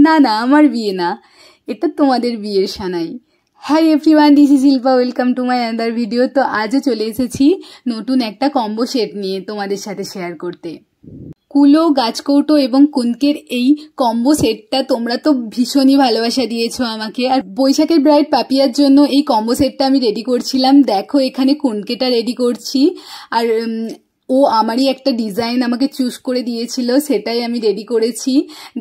না না, আমার বিয়ে না, এটা তোমাদের বিয়ের সানাই। Hi everyone, this is Shilpa, welcome to my another video. তো আজও চলে এসেছি নতুন একটা কম্বো সেট নিয়ে তোমাদের সাথে শেয়ার করতে। কুলো, গাছকৌটো এবং কুনকের এই কম্বো সেটটা তোমরা তো ভীষণই ভালোবাসা দিয়েছো আমাকে। আর বৈশাখের ব্রাইড পাপিয়ার জন্য এই কম্বো সেটটা আমি রেডি করছিলাম। দেখো এখানে কুনকেটা রেডি করছি, আর ও আমারই একটা ডিজাইন আমাকে চুজ করে দিয়েছিল, সেটাই আমি রেডি করেছি।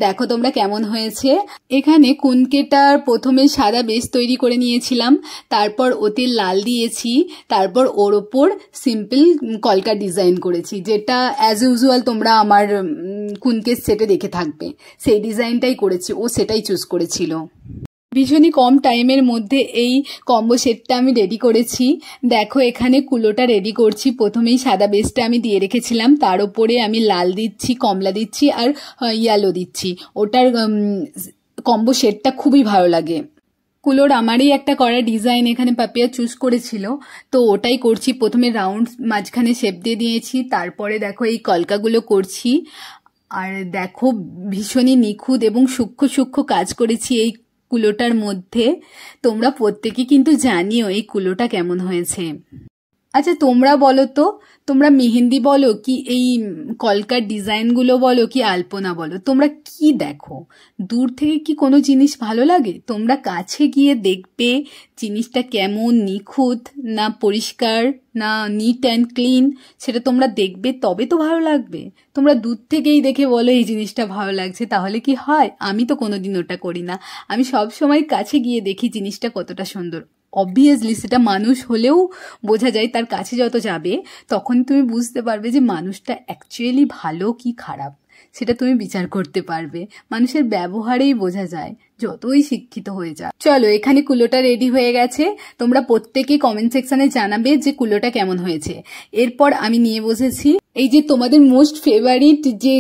দেখো তোমরা কেমন হয়েছে। এখানে কুনকেটার প্রথমে সাদা বেস তৈরি করে নিয়েছিলাম, তারপর ওতে লাল দিয়েছি, তারপর ওর ওপর সিম্পল কলকা ডিজাইন করেছি, যেটা অ্যাজ ইউজুয়াল তোমরা আমার কুনকের সেটে দেখে থাকবে। সেই ডিজাইনটাই করেছি, ও সেটাই চুজ করেছিল। ভীষণই কম টাইমের মধ্যে এই কম্বো সেটটা আমি রেডি করেছি। দেখো এখানে কুলোটা রেডি করছি। প্রথমেই সাদা বেসটা আমি দিয়ে রেখেছিলাম, তার উপরে আমি লাল দিচ্ছি, কমলা দিচ্ছি আর ইয়েলো দিচ্ছি। ওটার কম্বো সেটটা খুবই ভালো লাগে। কুলোর আমারই একটা করা ডিজাইন এখানে পাপিয়া চুজ করেছিল, তো ওটাই করছি। প্রথমে রাউন্ড মাঝখানে শেপ দিয়ে দিয়েছি, তারপরে দেখো এই কলকাগুলো করছি। আর দেখো ভীষণই নিখুঁত এবং সূক্ষ্ম সূক্ষ্ম কাজ করেছি এই কুলোটার মধ্যে। তোমরা প্রত্যেকেই কিন্তু জানিও এই কুলোটা কেমন হয়েছে। আচ্ছা তোমরা বলো তো, তোমরা মেহেন্দি বলো কি এই কলকার ডিজাইনগুলো বলো কি আলপনা বলো, তোমরা কি দেখো? দূর থেকে কি কোনো জিনিস ভালো লাগে? তোমরা কাছে গিয়ে দেখবে জিনিসটা কেমন নিখুঁত না পরিষ্কার না নিট অ্যান্ড ক্লিন, সেটা তোমরা দেখবে, তবে তো ভালো লাগবে। তোমরা দূর থেকেই দেখে বলো এই জিনিসটা ভালো লাগছে, তাহলে কি হয়? আমি তো কোনোদিন ওটা করি না। আমি সব সময় কাছে গিয়ে দেখি জিনিসটা কতটা সুন্দর। অবভিয়াসলি সেটা মানুষ হলেও বোঝা যায়, তার কাছে যত যাবে তখন তুমি বুঝতে পারবে যে মানুষটা অ্যাকচুয়ালি ভালো কি খারাপ, সেটা তুমি বিচার করতে পারবে। মানুষের ব্যবহারেই বোঝা যায়, যতই শিক্ষিত হয়ে যায়। চলো এখানে কুলোটা রেডি হয়ে গেছে, তোমরা প্রত্যেকেই কমেন্ট সেকশনে জানাবে যে কুলোটা কেমন হয়েছে। এরপর আমি নিয়ে বসেছি এই যে তোমাদের মোস্ট ফেভারিট যে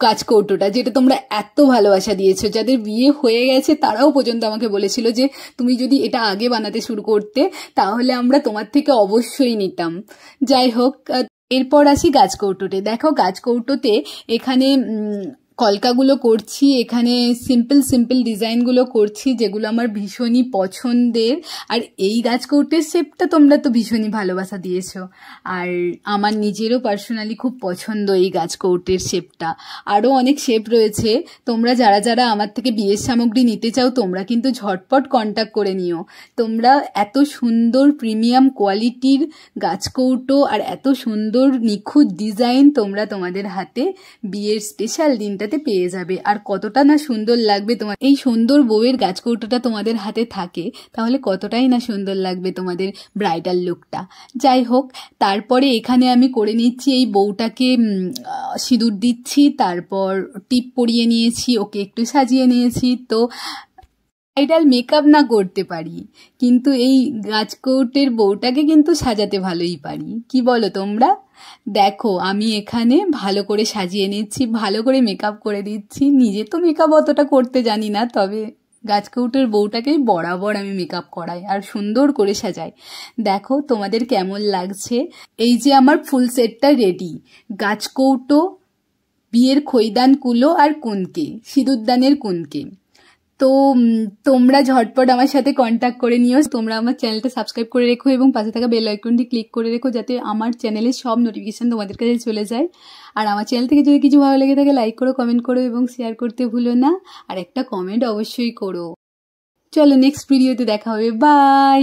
গাছকৌটোটা, যেটা তোমরা এত ভালোবাসা দিয়েছো, যাদের বিয়ে হয়ে গেছে তারাও পর্যন্ত আমাকে বলেছিল যে তুমি যদি এটা আগে বানাতে শুরু করতে তাহলে আমরা তোমার থেকে অবশ্যই নিতাম। যাই হোক, এরপর আসি গাছকৌটোতে। দেখো গাছকৌটোতে এখানে কলকাগুলো করছি, এখানে সিম্পল সিম্পল ডিজাইনগুলো করছি যেগুলো আমার ভীষণই পছন্দের। আর এই গাছকৌটের শেপটা তোমরা তো ভীষণই ভালোবাসা দিয়েছো, আর আমার নিজেরও পার্সোনালি খুব পছন্দ এই গাছকৌটের শেপটা। আরও অনেক শেপ রয়েছে, তোমরা যারা যারা আমার থেকে বিয়ের সামগ্রী নিতে চাও তোমরা কিন্তু ঝটপট কন্ট্যাক্ট করে নিও। তোমরা এত সুন্দর প্রিমিয়াম কোয়ালিটির গাছকৌটো আর এত সুন্দর নিখুঁত ডিজাইন তোমরা তোমাদের হাতে বিয়ের স্পেশাল দিনটাতে পেয়ে যাবে। আর কতটা না সুন্দর লাগবে তোমার এই সুন্দর বউয়ের গাছকৌটোটা তোমাদের হাতে থাকে, তাহলে কতটাই না সুন্দর লাগবে তোমাদের ব্রাইডাল লুকটা। যাই হোক, তারপরে এখানে আমি করে নিচ্ছি এই বউটাকে সিঁদুর দিচ্ছি, তারপর টিপ পরিয়ে নিয়েছি, ওকে একটু সাজিয়ে নিয়েছি। তো ব্রাইডাল মেকআপ না করতে পারি, কিন্তু এই গাছকৌটের বউটাকে কিন্তু সাজাতে ভালোই পারি, কি বলো তোমরা? দেখো আমি এখানে ভালো করে সাজিয়ে নিচ্ছি, ভালো করে মেকআপ করে দিচ্ছি। নিজে তো মেকআপ অতটা করতে জানি না, তবে গাছকৌটের বউটাকেই বরাবর আমি মেকআপ করাই আর সুন্দর করে সাজাই। দেখো তোমাদের কেমন লাগছে। এই যে আমার ফুল সেটটা রেডি, গাছকৌটো, বিয়ের খৈদান কুলো আর কুনকে, সিঁদুরদানের কুনকে। তো তোমরা ঝটপট আমার সাথে কন্ট্যাক্ট করে নিও। তোমরা আমার চ্যানেলটা সাবস্ক্রাইব করে রেখো এবং পাশে থাকা বেল আইকনটি ক্লিক করে রেখো, যাতে আমার চ্যানেলের সব নোটিফিকেশন তোমাদের কাছে চলে যায়। আর আমার চ্যানেল থেকে যদি কিছু ভালো লেগে থাকে লাইক করো, কমেন্ট করো এবং শেয়ার করতে ভুলো না। আর একটা কমেন্ট অবশ্যই করো। চলো নেক্সট ভিডিওতে দেখা হবে, বাই।